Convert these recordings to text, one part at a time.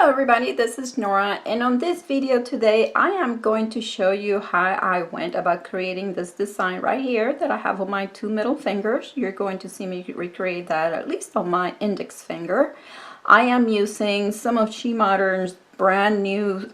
Hello everybody, this is Nora, and on this video today I am going to show you how I went about creating this design right here that I have on my two middle fingers. You're going to see me recreate that at least on my index finger. I am using some of SheModern's brand new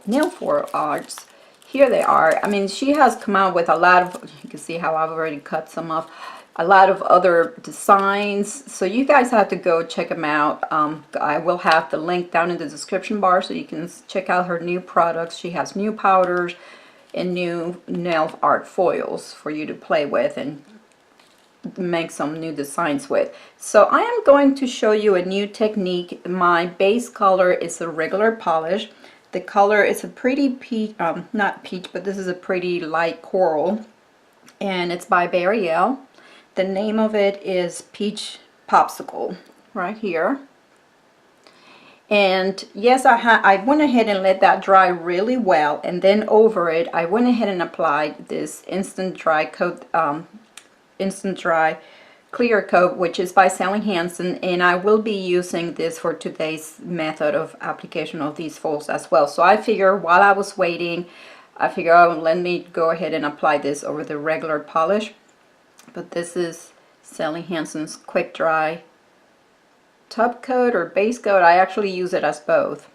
nail foil arts. Here they are. I mean, she has come out with a lot of, you can see how I've already cut some off, a lot of other designs, so you guys have to go check them out. I will have the link down in the description bar so you can check out her new products. She has new powders and new nail art foils for you to play with and make some new designs with. So I am going to show you a new technique. My base color is a regular polish. The color is a pretty peach, not peach, but this is a pretty light coral, and it's by L'Oreal. The name of it is Peach Popsicle right here. And yes, I went ahead and let that dry really well, and then over it I went ahead and applied this instant dry clear coat, which is by Sally Hansen, and I will be using this for today's method of application of these foils as well. So I figure while I was waiting, I figure, oh, let me go ahead and apply this over the regular polish. But this is Sally Hansen's quick dry top coat or base coat. I actually use it as both.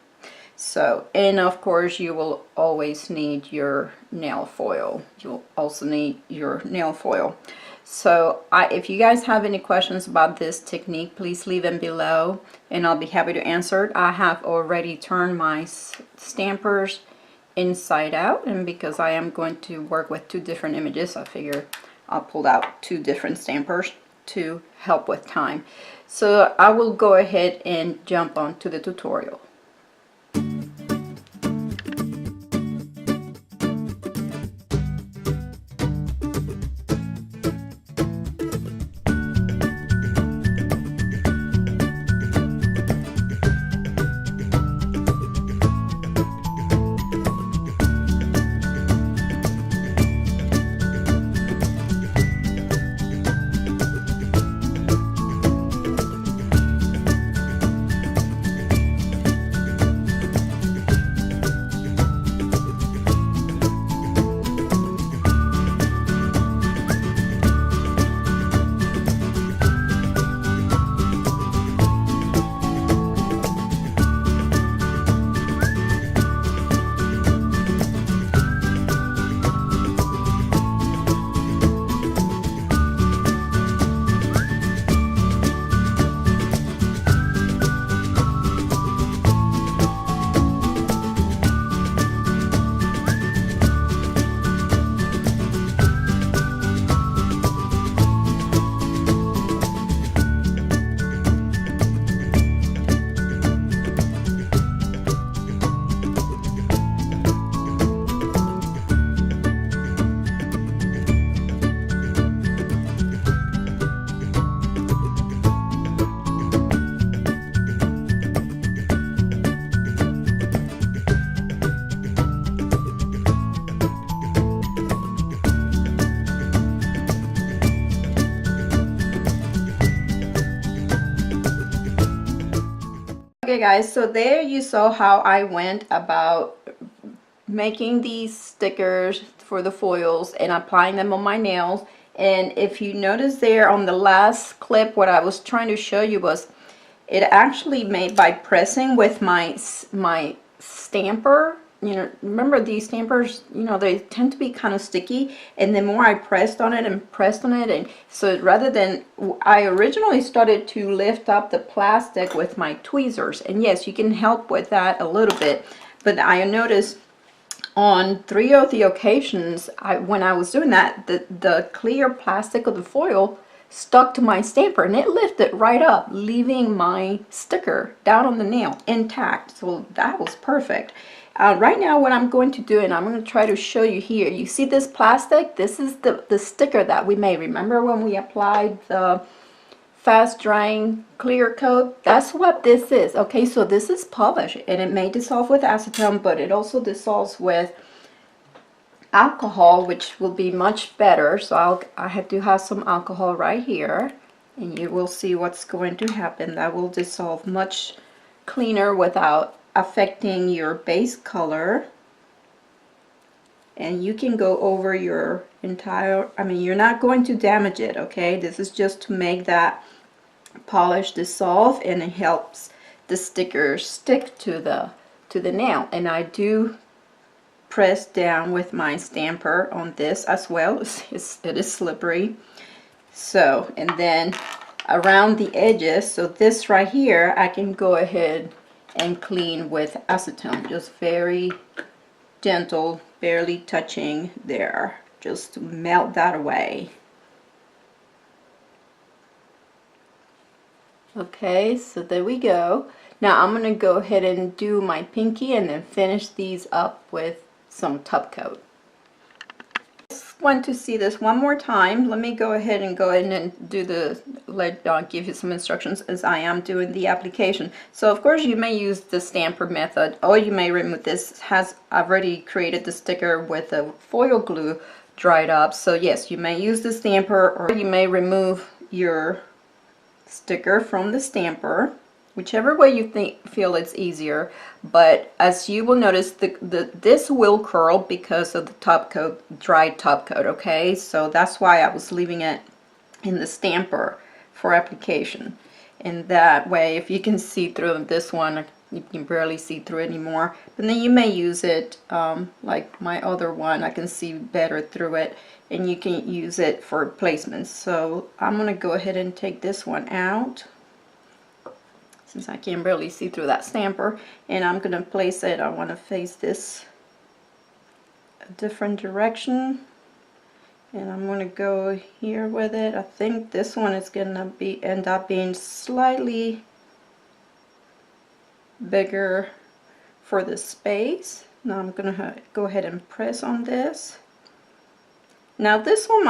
So, and of course you will always need your nail foil. You'll also need your nail foil. So if you guys have any questions about this technique, please leave them below and I'll be happy to answer it. I have already turned my stampers inside out, and because I am going to work with two different images, I figure I'll pull out two different stampers to help with time. So I will go ahead and jump on to the tutorial. Okay guys, so there you saw how I went about making these stickers for the foils and applying them on my nails. And if you notice there on the last clip, what I was trying to show you was it actually made by pressing with my stamper. You know, remember these stampers, you know, they tend to be kind of sticky, and the more I pressed on it and pressed on it, and so rather than, I originally started to lift up the plastic with my tweezers, and yes, you can help with that a little bit, but I noticed on 3 of the occasions when I was doing that, the clear plastic of the foil stuck to my stamper and it lifted right up, leaving my sticker down on the nail intact. So that was perfect. Right now what I'm going to do, and I'm going to try to show you here, you see this plastic? This is the sticker that we made. Remember when we applied the fast drying clear coat? That's what this is. Okay, so this is polish and it may dissolve with acetone, but it also dissolves with alcohol, which will be much better. So I have to have some alcohol right here, and you will see what's going to happen. That will dissolve much cleaner without affecting your base color. And you can go over your entire, I mean, you're not going to damage it, okay? This is just to make that polish dissolve, and it helps the sticker stick to the nail. And I do press down with my stamper on this as well. It is slippery. So, and then around the edges, so this right here, I can go ahead and clean with acetone, just very gentle, barely touching there, just to melt that away. Okay, so there we go. Now I'm going to go ahead and do my pinky and then finish these up with some top coat. Just want to see this one more time. Let me go ahead and do give you some instructions as I am doing the application. So of course you may use the stamper method, or you may remove this. I've already created the sticker with the foil glue dried up. So yes, you may use the stamper, or you may remove your sticker from the stamper, whichever way you feel it's easier. But as you will notice, this will curl because of the top coat, dried top coat. Okay, so that's why I was leaving it in the stamper for application. And that way, if you can see through this one, you can barely see through anymore, but then you may use it like my other one, I can see better through it, and you can use it for placements. So I'm going to go ahead and take this one out since I can barely see through that stamper, and I'm going to place it, I want to face this a different direction, and I'm going to go here with it. I think this one is going to end up being slightly bigger for the space. Now I'm going to go ahead and press on this. Now this one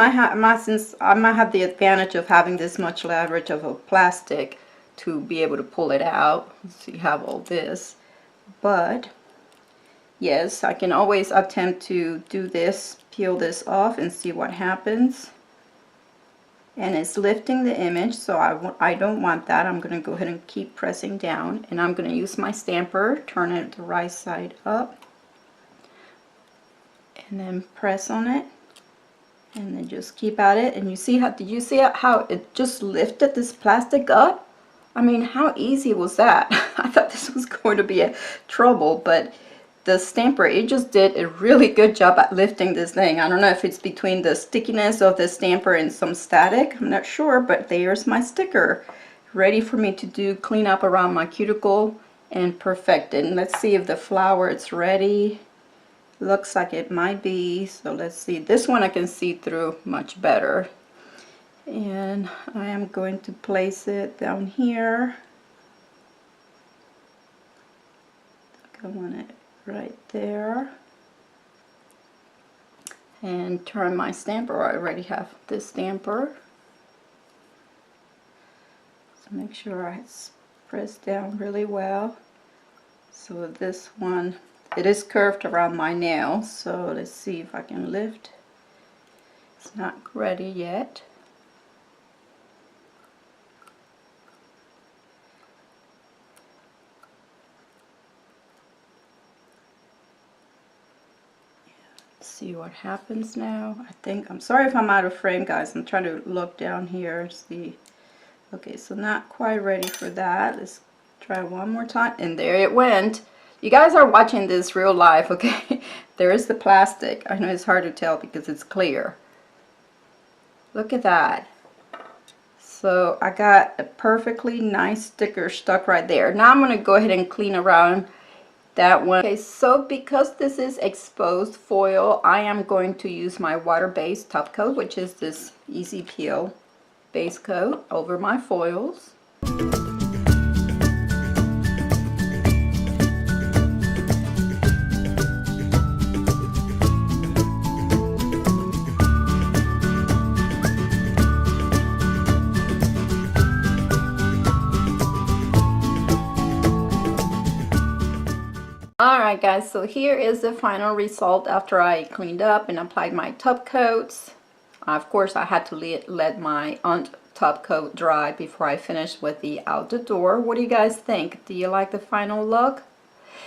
since I might have the advantage of having this much leverage of a plastic to be able to pull it out. So you have all this, but yes, I can always attempt to do this, peel this off and see what happens. And it's lifting the image, so I don't want that. I'm going to go ahead and keep pressing down, and I'm going to use my stamper, turn it the right side up, and then press on it, and then just keep at it. And you see how, did you see how it just lifted this plastic up? I mean, how easy was that? I thought this was going to be a trouble, but the stamper, it just did a really good job at lifting this thing. I don't know if it's between the stickiness of the stamper and some static, I'm not sure, but there's my sticker ready for me to do clean up around my cuticle and perfect it. And let's see if the flower is ready. Looks like it might be, so let's see. This one I can see through much better, and I am going to place it down here. I want it right there, and turn my stamper. I already have this stamper, so make sure I press down really well. So this one, it is curved around my nail, so let's see if I can lift. It's not ready yet. See what happens now. I think, I'm sorry if I'm out of frame, guys. I'm trying to look down here, see. Okay, so not quite ready for that. Let's try one more time, and there it went. You guys are watching this real life, okay? There is the plastic. I know it's hard to tell because it's clear. Look at that. So I got a perfectly nice sticker stuck right there. Now I'm going to go ahead and clean around that one. Okay, so because this is exposed foil, I am going to use my water-based top coat, which is this easy peel base coat over my foils. Alright guys, so here is the final result after I cleaned up and applied my top coats. Of course I had to let my top coat dry before I finish with the out the door. What do you guys think? Do you like the final look?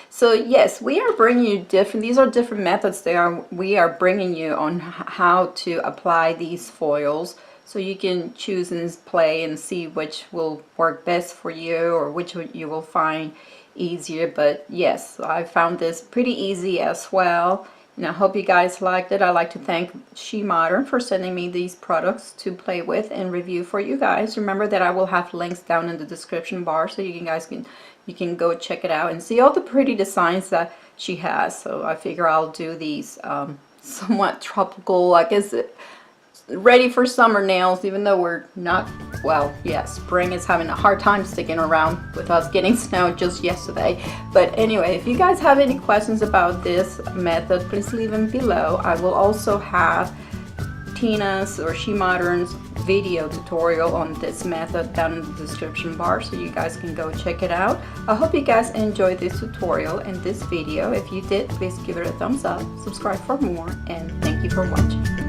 So yes, we are bringing you these are different methods we are bringing you on how to apply these foils, so you can choose and play and see which will work best for you or which you will find easier. But yes, I found this pretty easy as well, and I hope you guys liked it. I'd like to thank SheModern for sending me these products to play with and review for you guys. Remember that I will have links down in the description bar, so you can go check it out and see all the pretty designs that she has. So I figure I'll do these somewhat tropical, I guess, ready for summer nails, even though we're not, well, yeah, spring is having a hard time sticking around with us getting snow just yesterday. But anyway, if you guys have any questions about this method, please leave them below. I will also have Tina's or SheModern's video tutorial on this method down in the description bar, so you guys can go check it out. I hope you guys enjoyed this tutorial and this video. If you did, please give it a thumbs up, subscribe for more, and thank you for watching.